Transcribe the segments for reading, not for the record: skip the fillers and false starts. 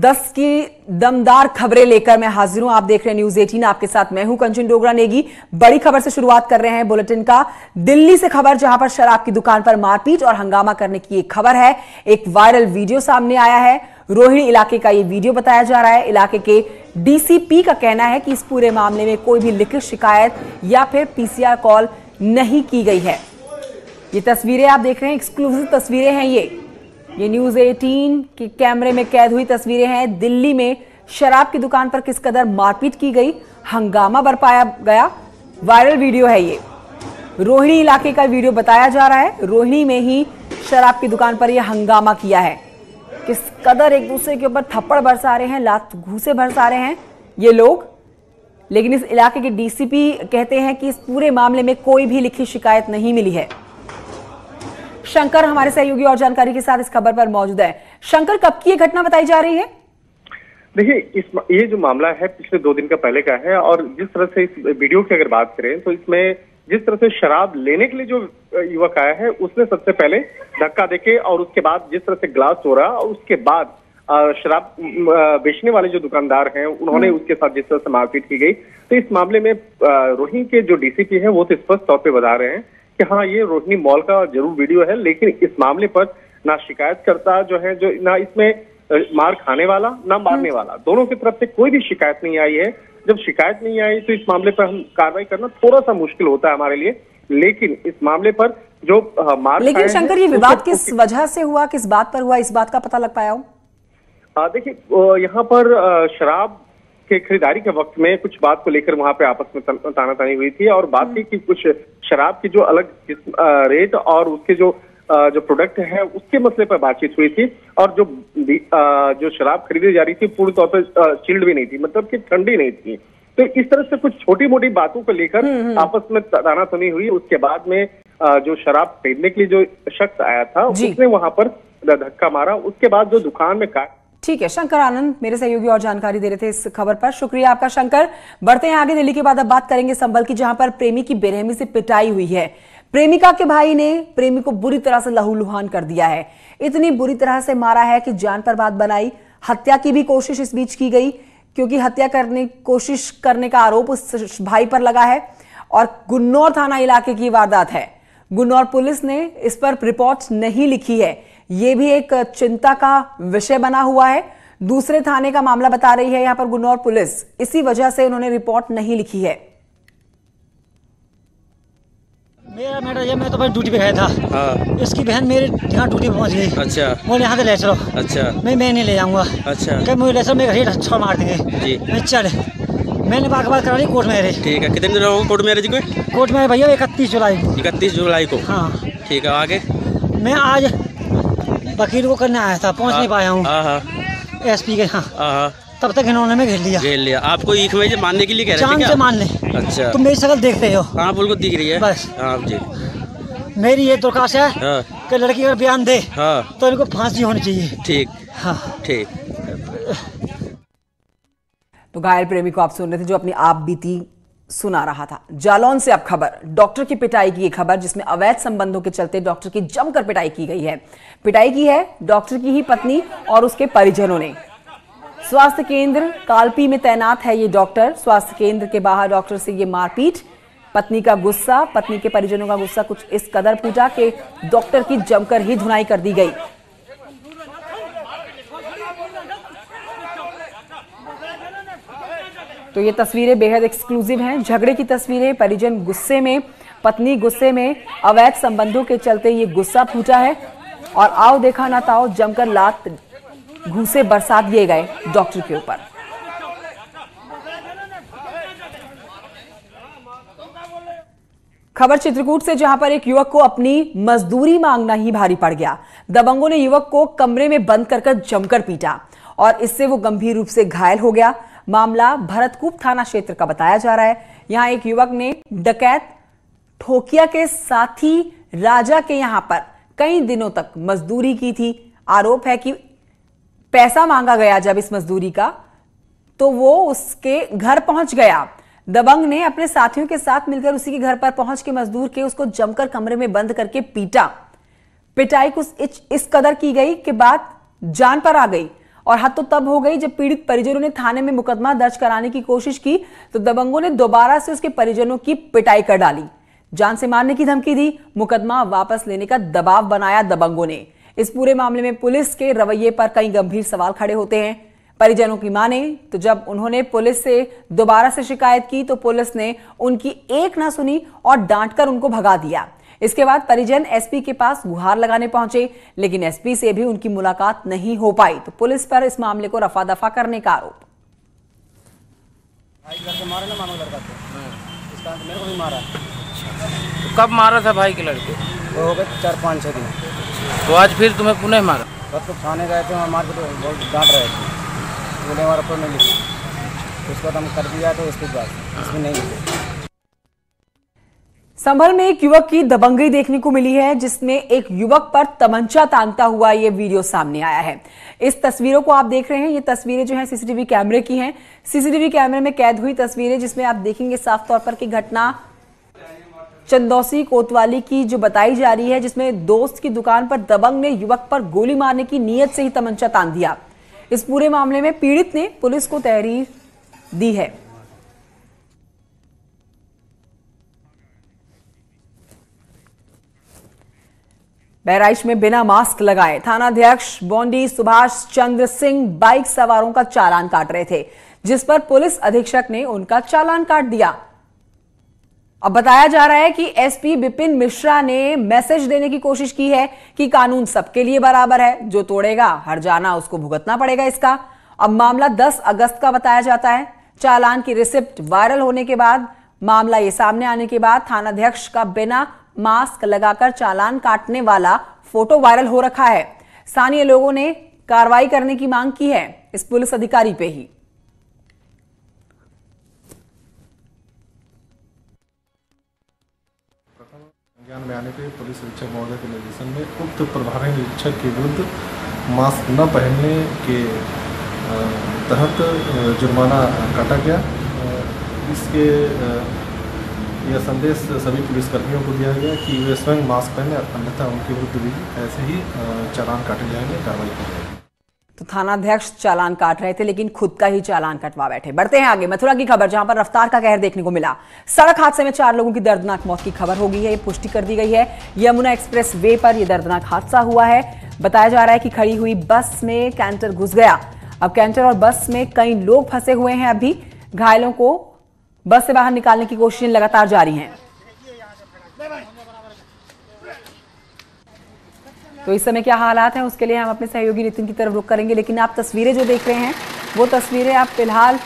10 की दमदार खबरें लेकर मैं हाजिर हूं। आप देख रहे हैं न्यूज 18, आपके साथ मैं हूं कंचन डोगरा नेगी। बड़ी खबर से शुरुआत कर रहे हैं बुलेटिन का। दिल्ली से खबर, जहां पर शराब की दुकान पर मारपीट और हंगामा करने की एक खबर है। एक वायरल वीडियो सामने आया है। रोहिणी इलाके का ये वीडियो बताया जा रहा है। इलाके के डीसीपी का कहना है कि इस पूरे मामले में कोई भी लिखित शिकायत या फिर पीसीआर कॉल नहीं की गई है। ये तस्वीरें आप देख रहे हैं, एक्सक्लूसिव तस्वीरें हैं। ये न्यूज 18 के कैमरे में कैद हुई तस्वीरें हैं। दिल्ली में शराब की दुकान पर किस कदर मारपीट की गई, हंगामा बरपाया गया, वायरल वीडियो है ये। रोहिणी इलाके का वीडियो बताया जा रहा है। रोहिणी में ही शराब की दुकान पर यह हंगामा किया है। किस कदर एक दूसरे के ऊपर थप्पड़ बरसा रहे हैं, लात घूंसे बरसा रहे हैं ये लोग। लेकिन इस इलाके के डीसीपी कहते हैं कि इस पूरे मामले में कोई भी लिखित शिकायत नहीं मिली है। शंकर हमारे सहयोगी और जानकारी के साथ इस खबर पर मौजूद है। शंकर, कब की ये घटना बताई जा रही है? देखिए, ये जो मामला है पिछले 2 दिन का पहले का है। और जिस तरह से इस वीडियो की अगर बात करें तो इसमें जिस तरह से शराब लेने के लिए जो युवक आया है उसने सबसे पहले धक्का देके और उसके बाद जिस तरह से ग्लास तोड़ा और उसके बाद शराब बेचने वाले जो दुकानदार हैं उन्होंने उसके साथ जिस तरह से मारपीट की गई। तो इस मामले में रोहिणी के जो डीसीपी हैं वो तो स्पष्ट तौर पे बता रहे हैं कि हाँ, ये रोहिणी मॉल का जरूर वीडियो है, लेकिन इस मामले पर ना शिकायतकर्ता जो है, जो ना इसमें मार खाने वाला ना मारने वाला, दोनों की तरफ से कोई भी शिकायत नहीं आई है। जब शिकायत नहीं आई तो इस मामले पर हम कार्रवाई करना थोड़ा सा मुश्किल होता है हमारे लिए। लेकिन इस मामले पर जो मार, लेकिन शंकर, ये विवाद किस वजह से हुआ, किस बात पर हुआ, इस बात का पता लग पाया हो? देखिए, यहाँ पर शराब के खरीदारी के वक्त में कुछ बात को लेकर वहां पे आपस में तानातानी हुई थी और बात थी कि कुछ शराब की जो अलग रेट और उसके जो प्रोडक्ट है उसके मसले पर बातचीत हुई थी। और जो शराब खरीदी जा रही थी पूरी तौर पर चिल्ड भी नहीं थी, मतलब कि ठंडी नहीं थी। तो इस तरह से कुछ छोटी मोटी बातों को लेकर आपस में तानातानी हुई। उसके बाद में जो शराब खरीदने के लिए जो शख्स आया था उसने वहां पर धक्का मारा। उसके बाद जो दुकान में ठीक है, शंकर आनंद मेरे सहयोगी और जानकारी दे रहे थे इस खबर पर। शुक्रिया आपका शंकर। बढ़ते हैं आगे। दिल्ली के बाद अब बात करेंगे संभल की, जहां पर प्रेमी की बेरहमी से पिटाई हुई है। प्रेमिका के भाई ने प्रेमी को बुरी तरह से लहूलुहान कर दिया है। इतनी बुरी तरह से मारा है कि जान पर बात बनाई। हत्या की भी कोशिश इस बीच की गई, क्योंकि हत्या करने कोशिश करने का आरोप उस भाई पर लगा है। और गुन्नौर थाना इलाके की वारदात है। गुन्नौर पुलिस ने इस पर रिपोर्ट नहीं लिखी है। ये भी एक चिंता का विषय बना हुआ है। दूसरे थाने का मामला बता रही है यहां पर गुन्नौर पुलिस। इसी वजह से उन्होंने रिपोर्ट नहीं लिखी है। मेरा मैटर ये, मैं तो बस ड्यूटी पे गया था। हाँ। इसकी बहन मेरे यहाँ ड्यूटी पे पहुंच गई। अच्छा। बोले यहाँ से ले चलो। अच्छा। मैं नहीं ले जाऊंगा। अच्छा। क्या मुझे ले चलो, मेरे घर छोड़ मार देंगे जी। मैं चल, मैंने बात करा ली कोर्ट मैरिज। ठीक है, कितने दिन रहोगे कोर्ट मैरिज को? कोर्ट में भैया 31 जुलाई को। 31 जुलाई को? हाँ। ठीक है, आगे? मैं आज वकील को करने आया था, पहुंच नहीं पाया हूँ एसपी के। हाँ। तब तक इन्होंने मैं घेर लिया। आपको ईख में मानने के लिए कह रहे थे क्या? से मान ले। अच्छा। तुम मेरी शक्ल देखते हो? हाँ, बिल्कुल दिख रही है बस। हाँ जी। मेरी ये दरख्वास्त है कि लड़की अगर बयान दे तो इनको फांसी होनी चाहिए। ठीक। हाँ ठीक। तो घायल प्रेमी को आप सुन रहे थे, जो अपनी आप बीती सुना रहा था। जालौन से अब खबर, डॉक्टर की पिटाई की खबर, जिसमें अवैध संबंधों के चलते डॉक्टर की जमकर पिटाई की गई है। पिटाई की है डॉक्टर की ही पत्नी और उसके परिजनों ने। स्वास्थ्य केंद्र कालपी में तैनात है ये डॉक्टर। स्वास्थ्य केंद्र के बाहर डॉक्टर से ये मारपीट। पत्नी का गुस्सा, पत्नी के परिजनों का गुस्सा कुछ इस कदर फूटा कि डॉक्टर की जमकर ही धुनाई कर दी गई। तो ये तस्वीरें बेहद एक्सक्लूसिव हैं, झगड़े की तस्वीरें। परिजन गुस्से में, पत्नी गुस्से में, अवैध संबंधों के चलते ये गुस्सा फूटा है। और आओ देखा ना ताओ, जमकर लात घूंसे बरसा दिए गए डॉक्टर के ऊपर। खबर चित्रकूट से, जहां पर एक युवक को अपनी मजदूरी मांगना ही भारी पड़ गया। दबंगों ने युवक को कमरे में बंद कर जमकर पीटा और इससे वो गंभीर रूप से घायल हो गया। मामला भरतकूप थाना क्षेत्र का बताया जा रहा है। यहां एक युवक ने डकैत ठोकिया के साथी राजा के यहां पर कई दिनों तक मजदूरी की थी। आरोप है कि पैसा मांगा गया जब इस मजदूरी का, तो वो उसके घर पहुंच गया। दबंग ने अपने साथियों के साथ मिलकर उसी के घर पर पहुंच के मजदूर के उसको जमकर कमरे में बंद करके पीटा। पिटाई कुछ इस कदर की गई कि बात जान पर आ गई और हद तो तब हो गई जब पीड़ित परिजनों ने थाने में मुकदमा दर्ज कराने की कोशिश की तो दबंगों ने दोबारा से उसके परिजनों की पिटाई कर डाली, जान से मारने की धमकी दी, मुकदमा वापस लेने का दबाव बनाया दबंगों ने। इस पूरे मामले में पुलिस के रवैये पर कई गंभीर सवाल खड़े होते हैं। परिजनों की माने तो जब उन्होंने पुलिस से दोबारा से शिकायत की तो पुलिस ने उनकी एक ना सुनी और डांटकर उनको भगा दिया। इसके बाद परिजन एसपी के पास गुहार लगाने पहुंचे, लेकिन एसपी से भी उनकी मुलाकात नहीं हो पाई तो पुलिस पर इस मामले को रफा दफा करने का आरोप। मारा ना मानो लड़का इसका मेरे को भी मारा। तो कब मारा था भाई के लड़के? वो हो गए 4-5-6 दिन। तो आज फिर तुम्हें पुनः मारा? बस तो थाने गए थे, हमारे को तो बहुत डांट रहे थे, बोले हमारा पर नहीं लिखा, उसको हम कर दिया तो इसके बाद इसमें नहीं लिखे। संभल में एक युवक की दबंगई देखने को मिली है, जिसमें एक युवक पर तमंचा तानता हुआ ये वीडियो सामने आया है। इस तस्वीरों को आप देख रहे हैं, ये तस्वीरें जो हैं सीसीटीवी कैमरे की हैं। सीसीटीवी कैमरे में कैद हुई तस्वीरें जिसमें आप देखेंगे साफ तौर पर कि घटना चंदौसी कोतवाली की जो बताई जा रही है, जिसमें दोस्त की दुकान पर दबंग ने युवक पर गोली मारने की नीयत से ही तमंचा तान दिया। इस पूरे मामले में पीड़ित ने पुलिस को तहरीर दी है। बहराइच में बिना मास्क लगाए थानाध्यक्ष बोंडी सुभाष चंद्र सिंह बाइक सवारों का चालान काट रहे थे, जिस पर पुलिस अधीक्षक ने उनका चालान काट दिया। अब बताया जा रहा है कि एसपी विपिन मिश्रा ने मैसेज देने की कोशिश की है कि कानून सबके लिए बराबर है, जो तोड़ेगा हरजाना उसको भुगतना पड़ेगा इसका। अब मामला 10 अगस्त का बताया जाता है। चालान की रिसिप्ट वायरल होने के बाद, मामला ये सामने आने के बाद थानाध्यक्ष का बिना मास्क लगाकर चालान काटने वाला फोटो वायरल हो रखा है। स्थानीय लोगों ने कार्रवाई करने की मांग की है इस पुलिस अधिकारी पे ही। ज्ञान में आने पे पुलिस अधीक्षक महोदय के निर्देशन में उक्त प्रभारी निरीक्षक के विरुद्ध मास्क न पहनने के तहत जुर्माना काटा गया। इसके यह संदेश सभी पुलिसकर्मियों को दिया गया कि वे स्वयं मास्क पहने, अन्यथा उनके विरुद्ध भी ऐसे ही चालान काटे जाएंगे, कार्रवाई की जाएगी। तो थानाध्यक्ष चालान काट रहे थे लेकिन खुद का ही चालान कटवा बैठे। बढ़ते हैं आगे। मथुरा की खबर, जहां पर रफ्तार का कहर देखने को मिला। सड़क हादसे में 4 लोगों की दर्दनाक मौत की खबर हो गई है, ये पुष्टि कर दी गई है। यमुना एक्सप्रेस वे पर यह दर्दनाक हादसा हुआ है। बताया जा रहा है कि खड़ी हुई बस में कैंटर घुस गया। अब कैंटर और बस में कई लोग फंसे हुए हैं। अभी घायलों को बस से बाहर निकालने की कोशिशें लगातार जारी हैं। तो इस समय क्या हालात हैं उसके लिए हम अपने सहयोगी नितिन की तरफ रुख करेंगे, लेकिन आप तस्वीरें जो देख रहे हैं वो तस्वीरें आप फिलहाल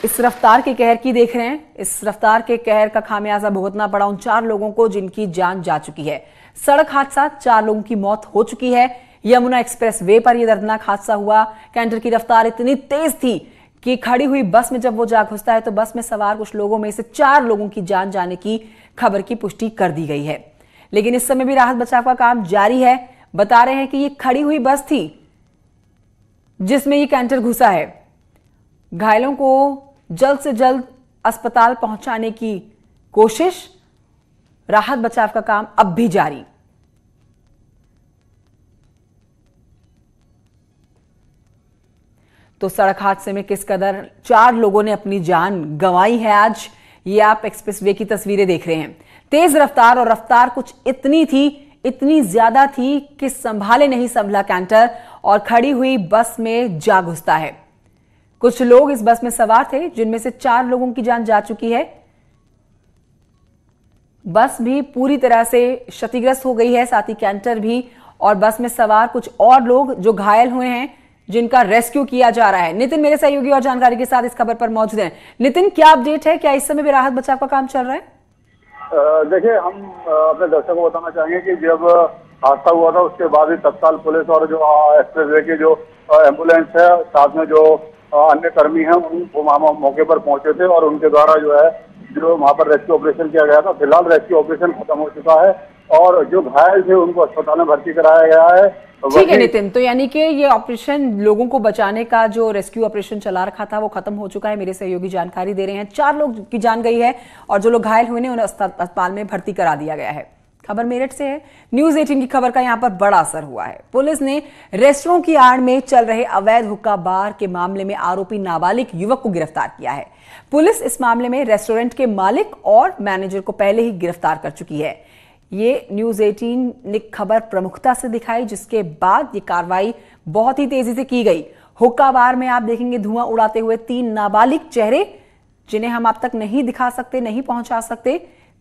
इस रफ्तार के कहर की देख रहे हैं। इस रफ्तार के कहर का खामियाजा भुगतना पड़ा उन 4 लोगों को जिनकी जान जा चुकी है। सड़क हादसा, 4 लोगों की मौत हो चुकी है। यमुना एक्सप्रेस वे पर यह दर्दनाक हादसा हुआ। कैंटर की रफ्तार इतनी तेज थी कि खड़ी हुई बस में जब वो जा घुसता है तो बस में सवार कुछ लोगों में से 4 लोगों की जान जाने की खबर की पुष्टि कर दी गई है। लेकिन इस समय भी राहत बचाव का काम जारी है। बता रहे हैं कि ये खड़ी हुई बस थी जिसमें ये कैंटर घुसा है। घायलों को जल्द से जल्द अस्पताल पहुंचाने की कोशिश, राहत बचाव का काम अब भी जारी। तो सड़क हादसे में किस कदर 4 लोगों ने अपनी जान गंवाई है आज, ये आप एक्सप्रेसवे की तस्वीरें देख रहे हैं। तेज रफ्तार, और रफ्तार कुछ इतनी थी, इतनी ज्यादा थी कि संभाले नहीं संभला कैंटर और खड़ी हुई बस में जा घुसता है। कुछ लोग इस बस में सवार थे जिनमें से 4 लोगों की जान जा चुकी है। बस भी पूरी तरह से क्षतिग्रस्त हो गई है, साथ ही कैंटर भी, और बस में सवार कुछ और लोग जो घायल हुए हैं जिनका रेस्क्यू किया जा रहा है। नितिन मेरे सहयोगी और जानकारी के साथ इस खबर पर मौजूद हैं। नितिन, क्या अपडेट है? क्या इस समय भी राहत बचाव का काम चल रहा है? देखिए, हम अपने दर्शकों को बताना चाहेंगे कि जब हादसा हुआ था उसके बाद ही तत्काल पुलिस और जो एक्सप्रेसवे की जो एम्बुलेंस है, साथ में जो अन्य कर्मी हैं, वो मौके पर पहुंचे थे और उनके द्वारा जो वहां पर रेस्क्यू ऑपरेशन किया गया था। फिलहाल रेस्क्यू ऑपरेशन खत्म हो चुका है और जो घायल थे उनको अस्पताल में भर्ती कराया गया है। ठीक है नितिन, तो यानी कि ये ऑपरेशन, लोगों को बचाने का जो रेस्क्यू ऑपरेशन चला रखा था वो खत्म हो चुका है। मेरे सहयोगी जानकारी दे रहे हैं 4 लोग की जान गई है और जो लोग घायल हुए हैं उन्हें अस्पताल में भर्ती करा दिया गया है। खबर मेरठ से है। न्यूज 18 की खबर का यहां पर बड़ा असर हुआ है। पुलिस ने रेस्टोरेंट की आड़ में चल रहे अवैध हुक्का बार के मामले में आरोपी नाबालिग युवक को गिरफ्तार किया है। पुलिस इस मामले में रेस्टोरेंट के मालिक और मैनेजर को पहले ही गिरफ्तार कर चुकी है। ये न्यूज 18 ने खबर प्रमुखता से दिखाई, जिसके बाद ये कार्रवाई बहुत ही तेजी से की गई। हुक्का बार में आप देखेंगे धुआं उड़ाते हुए 3 नाबालिग चेहरे, जिन्हें हम आप तक नहीं दिखा सकते, नहीं पहुंचा सकते।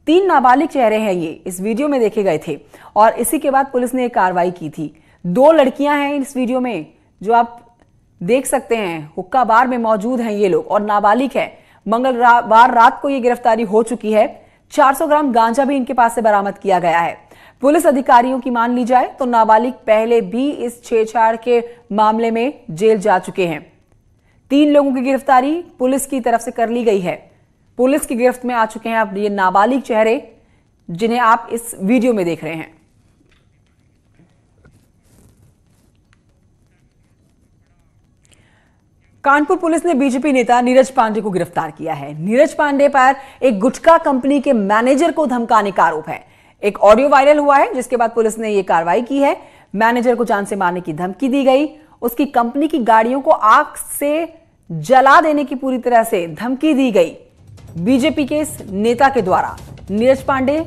3 नाबालिग चेहरे हैं, ये इस वीडियो में देखे गए थे और इसी के बाद पुलिस ने कार्रवाई की थी। 2 लड़कियां हैं इस वीडियो में जो आप देख सकते हैं, हुक्का बार में मौजूद हैं ये लोग और नाबालिग है। मंगलवार रात को ये गिरफ्तारी हो चुकी है। 400 ग्राम गांजा भी इनके पास से बरामद किया गया है। पुलिस अधिकारियों की मान ली जाए तो नाबालिग पहले भी इस छेड़छाड़ के मामले में जेल जा चुके हैं। 3 लोगों की गिरफ्तारी पुलिस की तरफ से कर ली गई है। पुलिस की गिरफ्त में आ चुके हैं अब ये नाबालिग चेहरे, जिन्हें आप इस वीडियो में देख रहे हैं। कानपुर पुलिस ने बीजेपी नेता नीरज पांडे को गिरफ्तार किया है। नीरज पांडे पर एक गुटखा कंपनी के मैनेजर को धमकाने का आरोप है। एक ऑडियो वायरल हुआ है, जिसके बाद पुलिस ने यह कार्रवाई की है। मैनेजर को जान से मारने की धमकी दी गई। उसकी कंपनी की गाड़ियों को आग से जला देने की पूरी तरह से धमकी दी गई बीजेपी के इस नेता के द्वारा। नीरज पांडे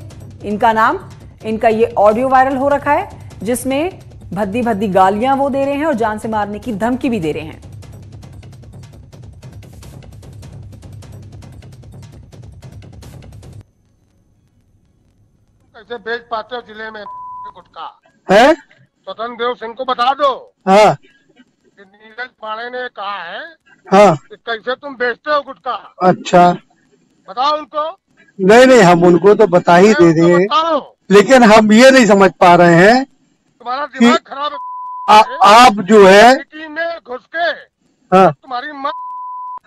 इनका नाम, इनका ये ऑडियो वायरल हो रखा है, जिसमें भद्दी भद्दी गालियां वो दे रहे हैं और जान से मारने की धमकी भी दे रहे हैं। कैसे बेच पाते हो जिले में गुटखा है? स्वतंत्र देव सिंह को बता दो। हाँ कि नीरज पांडे ने कहा है हाँ कि कैसे तुम बेचते हो गुटखा। अच्छा, बताओ उनको। नहीं हम उनको तो बता ही दे देंगे, लेकिन हम ये नहीं समझ पा रहे हैं तुम्हारा दिमाग खराब है। आप जो है में घुस के हाँ तुम्हारी माँ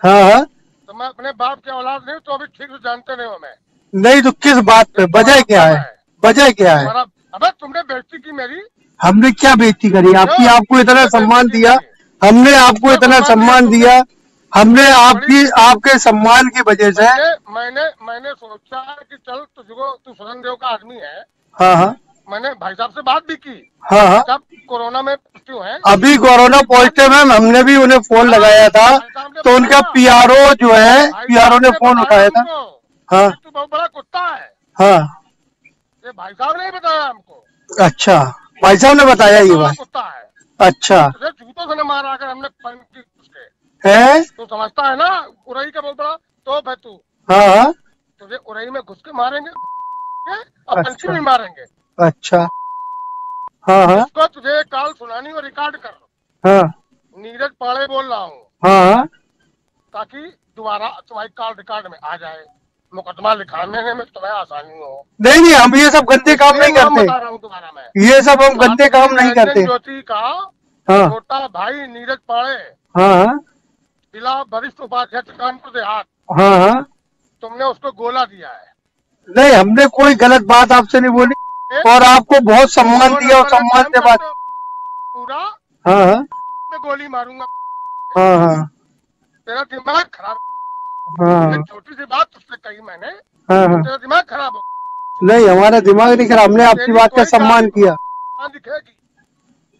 हाँ तो मैं अपने बाप के औलाद नहीं, तो अभी ठीक से जानते नहीं हो। मैं नहीं तो किस बात पे, वजह क्या है, वजह क्या है? अबे तुमने बेइज्जती की मेरी। हमने क्या बेइज्जती करी? आपको इतना सम्मान दिया, हमने आपको इतना सम्मान दिया, हमने आपके सम्मान की वजह से मैंने सोचा कि चल तुझको, तू स्वतंत्र देव का आदमी है। हाँ हाँ मैंने भाई साहब से बात भी की। हाँ हाँ जब कोरोना में पॉजिटिव है, अभी कोरोना पॉजिटिव है, हमने भी उन्हें फोन लगाया था तो उनका पीआरओ जो है, पीआरओ ने फोन उठाया था। हाँ तू बहुत बड़ा कुत्ता है। हाँ ये भाई साहब ने बताया हमको। अच्छा, भाई साहब ने बताया ये बात? कुत्ता है। अच्छा, तुझे जूतों से न मारा अगर हमने पंखी है? तू समझता है ना, उरई का बहुत बड़ा तोप है तू। हाँ हाँ तुझे उरई में घुस के मारेंगे और पंछी भी मारेंगे। अच्छा हाँ हाँ इसको तुझे काल सुनानी और रिकॉर्ड कर। हाँ नीरज पांडे बोल रहा हूँ, हाँ ताकि दोबारा तुम्हारी काल रिकॉर्ड में आ जाए, मुकदमा लिखाने में तुम्हें आसानी हो। नहीं हम ये सब गंदे काम नहीं करते, बता रहा हूँ तुम्हारा मैं। ये सब हम गंदे काम नहीं करते। ज्योति का हाँ छोटा भाई नीरज पांडे, हाँ जिला वरिष्ठ उपाध्यक्ष कानपुर देहात, हाँ हाँ तुमने उसको गोला दिया है। नहीं, हमने कोई गलत बात आपसे नहीं बोली और आपको बहुत सम्मान दिया और सम्मान से बात पूरा। हाँ हाँ मैं गोली मारूंगा। हाँ हाँ तेरा दिमाग खराब। हाँ छोटी सी बात तुझसे कही मैंने, हाँ हाँ तेरा दिमाग खराब हो। नहीं, हमारा दिमाग नहीं खराब, हमने आपकी बात का सम्मान किया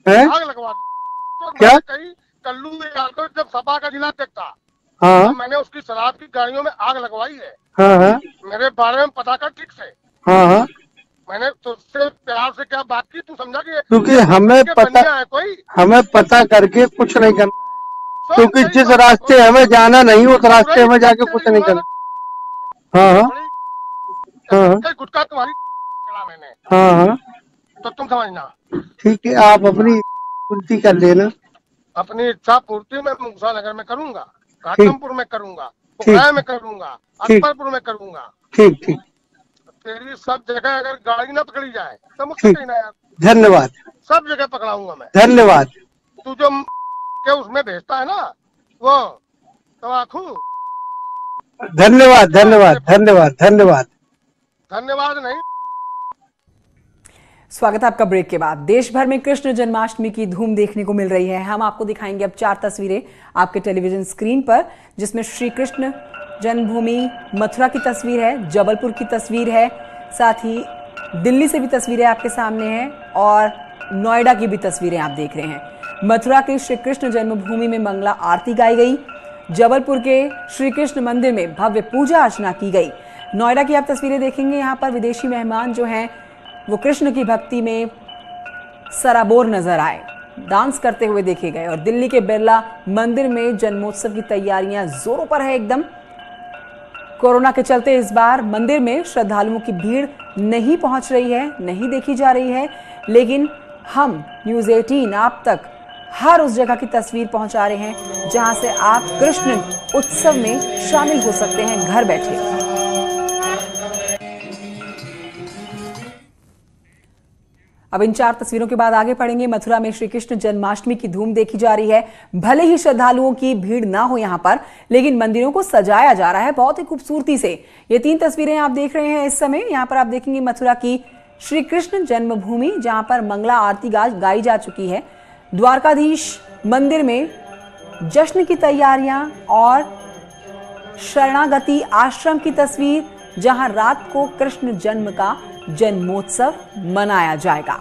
है। आग लगवा दो। क्या? कहीं कल्लू यादव जब सपा का जिला अध्यक्ष था, हाँ तो मैंने उसकी शराब की गाड़ियों में आग लगवाई है। हाँ हाँ मेरे बारे में पता कर ठीक से। हाँ हाँ मैंने तुझसे प्यार से क्या बात की, तू समझा कि क्योंकि हमें पता करके कुछ नहीं करना, क्योंकि जिस रास्ते हमें जाना नहीं उस रास्ते में जाके कुछ नहीं करना। हाँ हाँ हाँ गुटखा तुम्हारी मैंने। हाँ हाँ तो तुम समझना। ठीक है, आप अपनी पूर्ति कर लेना। अपनी इच्छा पूर्ति मैं मूसा नगर में करूंगा, घाटमपुर में करूंगा, पोखरा में करूंगा, अकबरपुर में करूंगा। ठीक ठीक। तेरी सब जगह अगर गाड़ी न पकड़ी जाए तो मुझसे कहना यार। धन्यवाद। सब जगह पकड़ाऊंगा मैं। धन्यवाद। तू जो के उसमें भेजता है ना वो तो आखू। धन्यवाद धन्यवाद धन्यवाद धन्यवाद। धन्यवाद नहीं। स्वागत है आपका ब्रेक के बाद। देश भर में कृष्ण जन्माष्टमी की धूम देखने को मिल रही है। हम आपको दिखाएंगे अब 4 तस्वीरें आपके टेलीविजन स्क्रीन पर, जिसमें श्री कृष्ण जन्मभूमि मथुरा की तस्वीर है, जबलपुर की तस्वीर है, साथ ही दिल्ली से भी तस्वीरें आपके सामने हैं और नोएडा की भी तस्वीरें आप देख रहे हैं। मथुरा के श्री कृष्ण जन्मभूमि में मंगला आरती गाई गई। जबलपुर के श्री कृष्ण मंदिर में भव्य पूजा अर्चना की गई। नोएडा की आप तस्वीरें देखेंगे, यहाँ पर विदेशी मेहमान जो हैं वो कृष्ण की भक्ति में सराबोर नजर आए, डांस करते हुए देखे गए। और दिल्ली के बिरला मंदिर में जन्मोत्सव की तैयारियां जोरों पर है एकदम। कोरोना के चलते इस बार मंदिर में श्रद्धालुओं की भीड़ नहीं पहुंच रही है, नहीं देखी जा रही है, लेकिन हम न्यूज़ 18 आप तक हर उस जगह की तस्वीर पहुंचा रहे हैं जहां से आप कृष्ण उत्सव में शामिल हो सकते हैं घर बैठे। अब इन 4 तस्वीरों के बाद आगे पढ़ेंगे। मथुरा में श्री कृष्ण जन्माष्टमी की धूम देखी जा रही है। भले ही श्रद्धालुओं की भीड़ ना हो यहां पर, लेकिन मंदिरों को सजाया जा रहा है बहुत ही खूबसूरती से। ये 3 तस्वीरें आप देख रहे हैं इस समय। यहां पर आप देखेंगे मथुरा की श्री कृष्ण जन्मभूमि, जहां पर मंगला आरती गाई जा चुकी है। द्वारकाधीश मंदिर में जश्न की तैयारियां और शरणागति आश्रम की तस्वीर, जहां रात को कृष्ण जन्म का जन्मोत्सव मनाया जाएगा।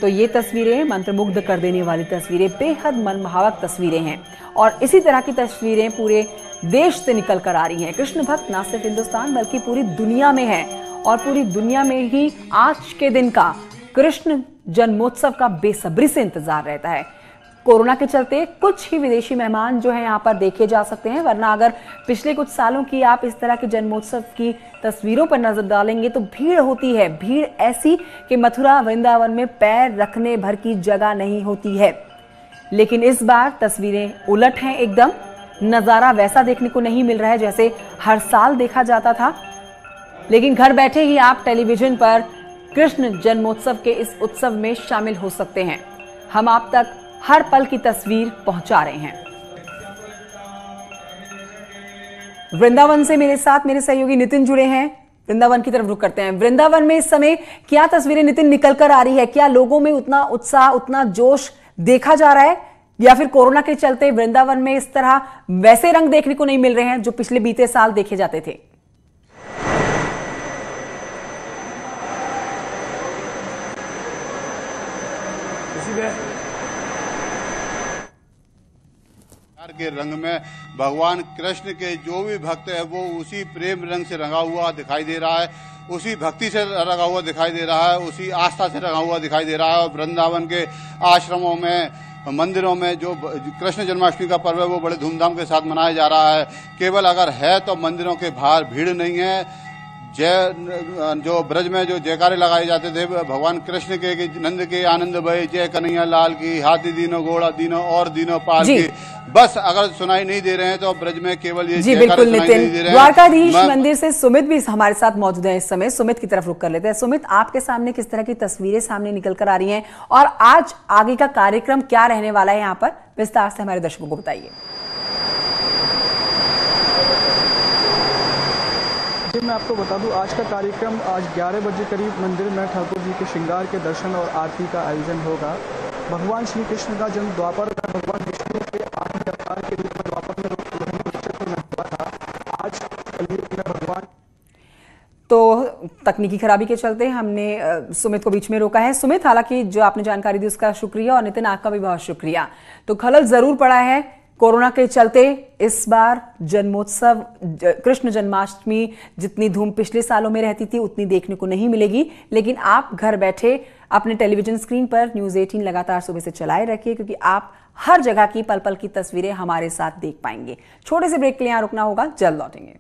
तो ये तस्वीरें मंत्रमुग्ध कर देने वाली तस्वीरें, बेहद मनभावक तस्वीरें हैं और इसी तरह की तस्वीरें पूरे देश से निकल कर आ रही हैं। कृष्ण भक्त ना सिर्फ हिंदुस्तान बल्कि पूरी दुनिया में है और पूरी दुनिया में ही आज के दिन का कृष्ण जन्मोत्सव का बेसब्री से इंतजार रहता है। कोरोना के चलते कुछ ही विदेशी मेहमान जो है यहाँ पर देखे जा सकते हैं, वरना अगर पिछले कुछ सालों की आप इस तरह के जन्मोत्सव की तस्वीरों पर नजर डालेंगे तो भीड़ होती है, भीड़ ऐसी कि मथुरा वृंदावन में पैर रखने भर की जगह नहीं होती है। लेकिन इस बार तस्वीरें उलट हैं एकदम। नजारा वैसा देखने को नहीं मिल रहा है जैसे हर साल देखा जाता था, लेकिन घर बैठे ही आप टेलीविजन पर कृष्ण जन्मोत्सव के इस उत्सव में शामिल हो सकते हैं। हम आप तक हर पल की तस्वीर पहुंचा रहे हैं। वृंदावन से मेरे साथ मेरे सहयोगी नितिन जुड़े हैं। वृंदावन की तरफ रुख करते हैं। वृंदावन में इस समय क्या तस्वीरें नितिन निकल कर आ रही है? क्या लोगों में उतना उत्साह, उतना जोश देखा जा रहा है, या फिर कोरोना के चलते वृंदावन में इस तरह वैसे रंग देखने को नहीं मिल रहे हैं जो पिछले बीते साल देखे जाते थे? के रंग में भगवान कृष्ण के जो भी भक्त है वो उसी प्रेम रंग से रंगा हुआ दिखाई दे रहा है, उसी भक्ति से रंगा हुआ दिखाई दे रहा है, उसी आस्था से रंगा हुआ दिखाई दे रहा है। और वृंदावन के आश्रमों में, मंदिरों में जो कृष्ण जन्माष्टमी का पर्व है वो बड़े धूमधाम के साथ मनाया जा रहा है। केवल अगर है तो मंदिरों के बाहर भीड़ नहीं है। जो ब्रज में जो जयकारे लगाए जाते थे भगवान कृष्ण के कि नंद के आनंद भय, जय कन्हैया लाल की, हाथी दीनो घोड़ा दीनो और दीनो पाल की, बस अगर सुनाई नहीं दे रहे हैं तो ब्रज में केवल ये जयकारे सुनाई नहीं दे रहे हैं। द्वारकाधीश मंदिर से सुमित भी हमारे साथ मौजूद है इस समय। सुमित की तरफ रुख कर लेते हैं। सुमित, आपके सामने किस तरह की तस्वीरें सामने निकल कर आ रही हैं और आज आगे का कार्यक्रम क्या रहने वाला है यहाँ पर, विस्तार से हमारे दर्शकों को बताइए। जी, मैं आपको बता दूं, आज का कार्यक्रम आज 11 बजे करीब मंदिर में ठाकुर जी के श्रृंगार के दर्शन और आरती का आयोजन होगा। भगवान श्री कृष्ण का जन्म द्वापर में भगवान विष्णु के आत्म अवतार के रूप में द्वापर में हुआ था। आज कलयुग में भगवान। तो तकनीकी खराबी के चलते हमने सुमित को बीच में रोका है। सुमित, हालांकि जो आपने जानकारी दी उसका शुक्रिया, और नितिन आपका भी बहुत शुक्रिया। तो खलल जरूर पड़ा है कोरोना के चलते। इस बार जन्मोत्सव, कृष्ण जन्माष्टमी जितनी धूम पिछले सालों में रहती थी उतनी देखने को नहीं मिलेगी, लेकिन आप घर बैठे अपने टेलीविजन स्क्रीन पर न्यूज़ 18 लगातार सुबह से चलाए रखिए, क्योंकि आप हर जगह की पल पल की तस्वीरें हमारे साथ देख पाएंगे। छोटे से ब्रेक के लिए यहां रुकना होगा, जल्द लौटेंगे।